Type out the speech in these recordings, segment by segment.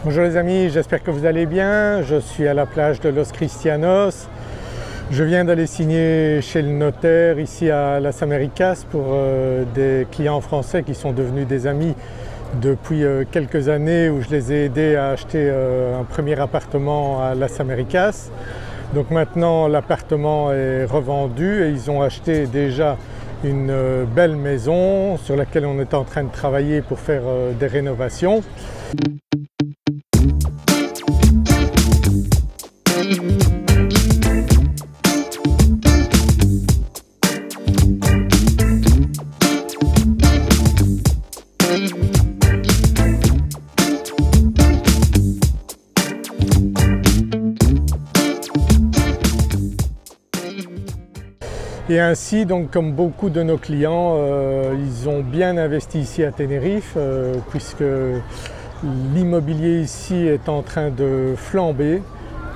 Bonjour les amis, j'espère que vous allez bien. Je suis à la plage de Los Cristianos. Je viens d'aller signer chez le notaire ici à Las Américas pour des clients français qui sont devenus des amis depuis quelques années, où je les ai aidés à acheter un premier appartement à Las Américas. Donc maintenant l'appartement est revendu et ils ont acheté déjà une belle maison sur laquelle on est en train de travailler pour faire des rénovations. Et ainsi, donc, comme beaucoup de nos clients, ils ont bien investi ici à Tenerife puisque l'immobilier ici est en train de flamber.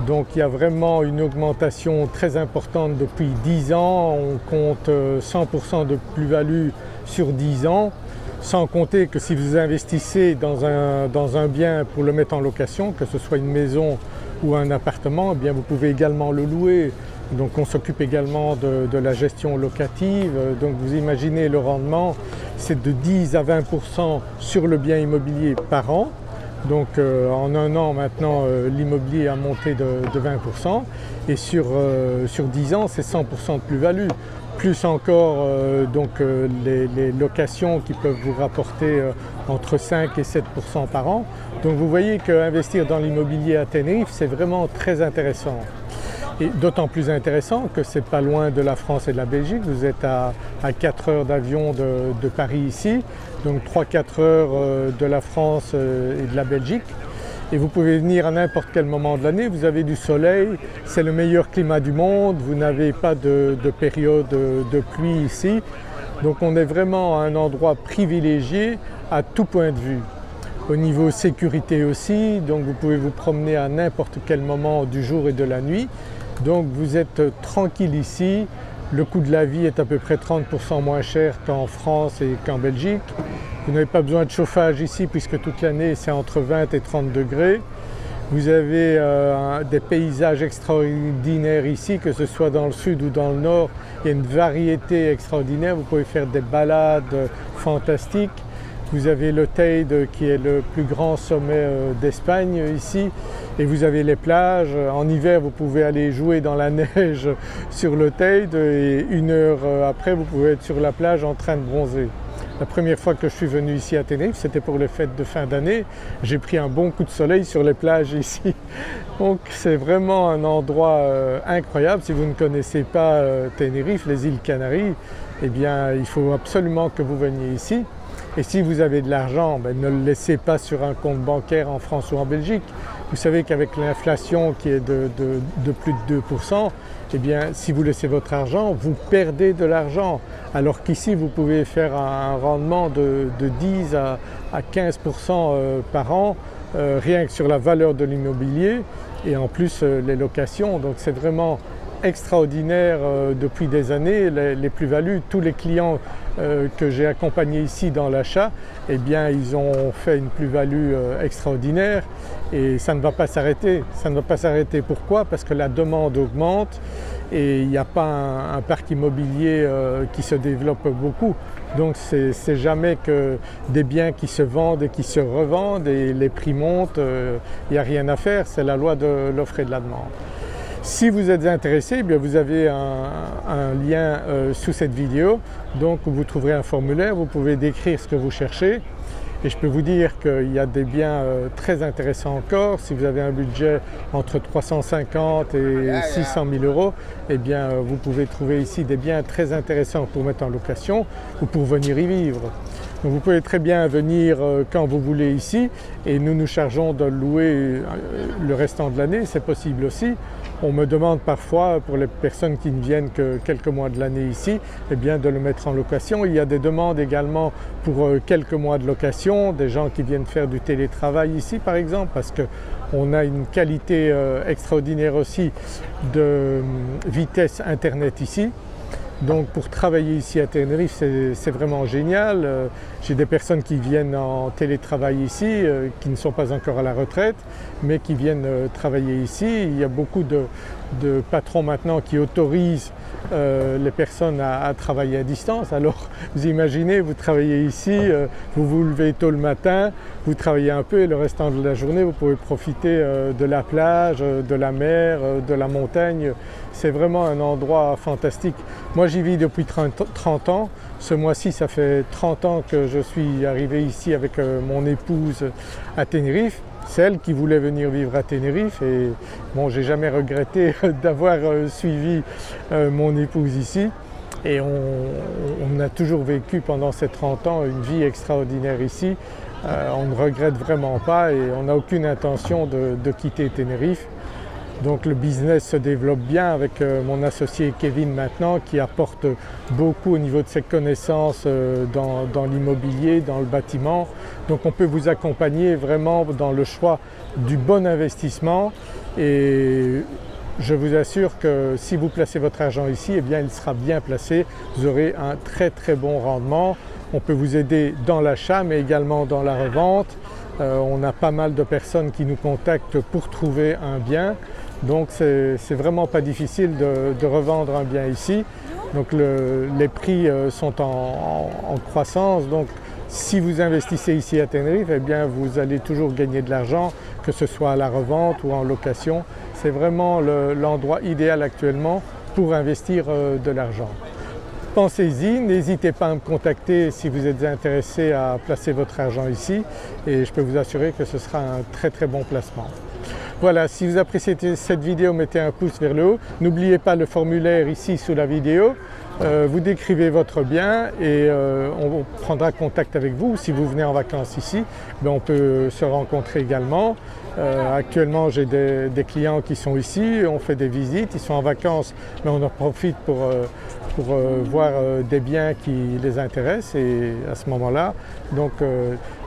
Donc il y a vraiment une augmentation très importante depuis 10 ans. On compte 100% de plus-value sur 10 ans, sans compter que si vous investissez dans un bien pour le mettre en location, que ce soit une maison ou un appartement, eh bien vous pouvez également le louer. Donc on s'occupe également de la gestion locative. Donc vous imaginez le rendement, c'est de 10 à 20% sur le bien immobilier par an. Donc en un an maintenant l'immobilier a monté de 20% et sur 10 ans c'est 100% de plus-value. Plus encore les locations qui peuvent vous rapporter entre 5 et 7% par an. Donc vous voyez qu'investir dans l'immobilier à Tenerife c'est vraiment très intéressant. Et d'autant plus intéressant que c'est pas loin de la France et de la Belgique. Vous êtes à 4 heures d'avion de Paris ici, donc 3-4 heures de la France et de la Belgique. Et vous pouvez venir à n'importe quel moment de l'année, vous avez du soleil, c'est le meilleur climat du monde, vous n'avez pas de période de pluie ici. Donc on est vraiment à un endroit privilégié à tout point de vue. Au niveau sécurité aussi, donc vous pouvez vous promener à n'importe quel moment du jour et de la nuit. Donc vous êtes tranquille ici, le coût de la vie est à peu près 30% moins cher qu'en France et qu'en Belgique. Vous n'avez pas besoin de chauffage ici puisque toute l'année c'est entre 20 et 30 degrés. Vous avez des paysages extraordinaires ici, que ce soit dans le sud ou dans le nord. Il y a une variété extraordinaire, vous pouvez faire des balades fantastiques. Vous avez le Teide qui est le plus grand sommet d'Espagne ici et vous avez les plages. En hiver vous pouvez aller jouer dans la neige sur le Teide et une heure après vous pouvez être sur la plage en train de bronzer. La première fois que je suis venu ici à Tenerife, c'était pour les fêtes de fin d'année. J'ai pris un bon coup de soleil sur les plages ici. Donc c'est vraiment un endroit incroyable. Si vous ne connaissez pas Tenerife, les îles Canaries, eh bien il faut absolument que vous veniez ici. Et si vous avez de l'argent, ne le laissez pas sur un compte bancaire en France ou en Belgique. Vous savez qu'avec l'inflation qui est de plus de 2%, eh bien, si vous laissez votre argent, vous perdez de l'argent. Alors qu'ici, vous pouvez faire un rendement de 10 à 15% par an, rien que sur la valeur de l'immobilier et en plus les locations. Donc c'est vraiment extraordinaire depuis des années, les plus-values. Tous les clients que j'ai accompagnés ici dans l'achat, eh bien ils ont fait une plus-value extraordinaire et ça ne va pas s'arrêter. Ça ne va pas s'arrêter. Pourquoi? Parce que la demande augmente et il n'y a pas un parc immobilier qui se développe beaucoup. Donc c'est jamais que des biens qui se vendent et qui se revendent et les prix montent, il n'y a rien à faire, c'est la loi de l'offre et de la demande. Si vous êtes intéressé, eh bien vous avez un lien sous cette vidéo, donc vous trouverez un formulaire, vous pouvez décrire ce que vous cherchez et je peux vous dire qu'il y a des biens très intéressants encore. Si vous avez un budget entre 350 et 600 000 euros, eh bien vous pouvez trouver ici des biens très intéressants pour mettre en location ou pour venir y vivre. Donc vous pouvez très bien venir quand vous voulez ici et nous nous chargeons de louer le restant de l'année, c'est possible aussi. On me demande parfois, pour les personnes qui ne viennent que quelques mois de l'année ici, eh bien de le mettre en location. Il y a des demandes également pour quelques mois de location, des gens qui viennent faire du télétravail ici par exemple, parce qu'on a une qualité extraordinaire aussi de vitesse internet ici. Donc pour travailler ici à Tenerife, c'est vraiment génial. J'ai des personnes qui viennent en télétravail ici, qui ne sont pas encore à la retraite, mais qui viennent travailler ici. Il y a beaucoup de patrons maintenant qui autorisent les personnes à travailler à distance. Alors vous imaginez, vous travaillez ici, vous vous levez tôt le matin, vous travaillez un peu et le restant de la journée vous pouvez profiter de la plage, de la mer, de la montagne. C'est vraiment un endroit fantastique. Moi j'y vis depuis 30 ans. Ce mois-ci ça fait 30 ans que je suis arrivé ici avec mon épouse à Tenerife. C'est elle qui voulait venir vivre à Tenerife et bon, j'ai jamais regretté d'avoir suivi mon épouse ici. Et on a toujours vécu pendant ces 30 ans une vie extraordinaire ici. On ne regrette vraiment pas et on n'a aucune intention de quitter Tenerife. Donc le business se développe bien avec mon associé Kevin maintenant qui apporte beaucoup au niveau de ses connaissances dans l'immobilier, dans le bâtiment. Donc on peut vous accompagner vraiment dans le choix du bon investissement et je vous assure que si vous placez votre argent ici, eh bien il sera bien placé, vous aurez un très bon rendement. On peut vous aider dans l'achat mais également dans la revente. On a pas mal de personnes qui nous contactent pour trouver un bien. Donc c'est vraiment pas difficile de revendre un bien ici. Donc les prix sont en croissance. Donc si vous investissez ici à Tenerife, eh bien vous allez toujours gagner de l'argent, que ce soit à la revente ou en location. C'est vraiment l'endroit idéal actuellement pour investir de l'argent. Pensez-y, n'hésitez pas à me contacter si vous êtes intéressé à placer votre argent ici et je peux vous assurer que ce sera un très bon placement. Voilà, si vous appréciez cette vidéo, mettez un pouce vers le haut. N'oubliez pas le formulaire ici sous la vidéo. Vous décrivez votre bien et on prendra contact avec vous. Si vous venez en vacances ici, on peut se rencontrer également. Actuellement j'ai des clients qui sont ici, on fait des visites, ils sont en vacances mais on en profite pour voir des biens qui les intéressent et à ce moment-là, donc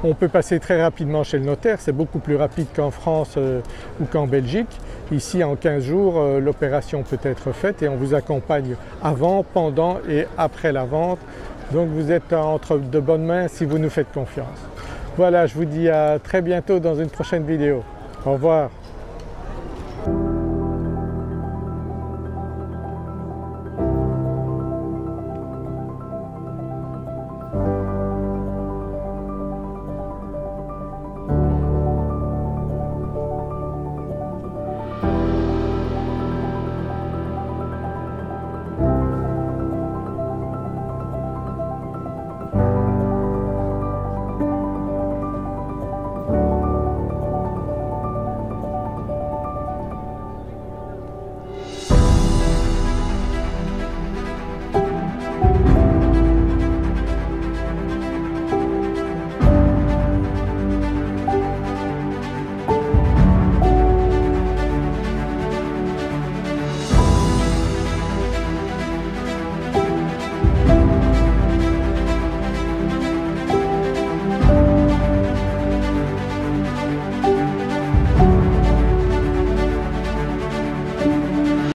on peut passer très rapidement chez le notaire, c'est beaucoup plus rapide qu'en France ou qu'en Belgique. Ici en 15 jours l'opération peut être faite et on vous accompagne avant, pendant et après la vente. Donc vous êtes entre de bonnes mains si vous nous faites confiance. Voilà, je vous dis à très bientôt dans une prochaine vidéo. Au revoir.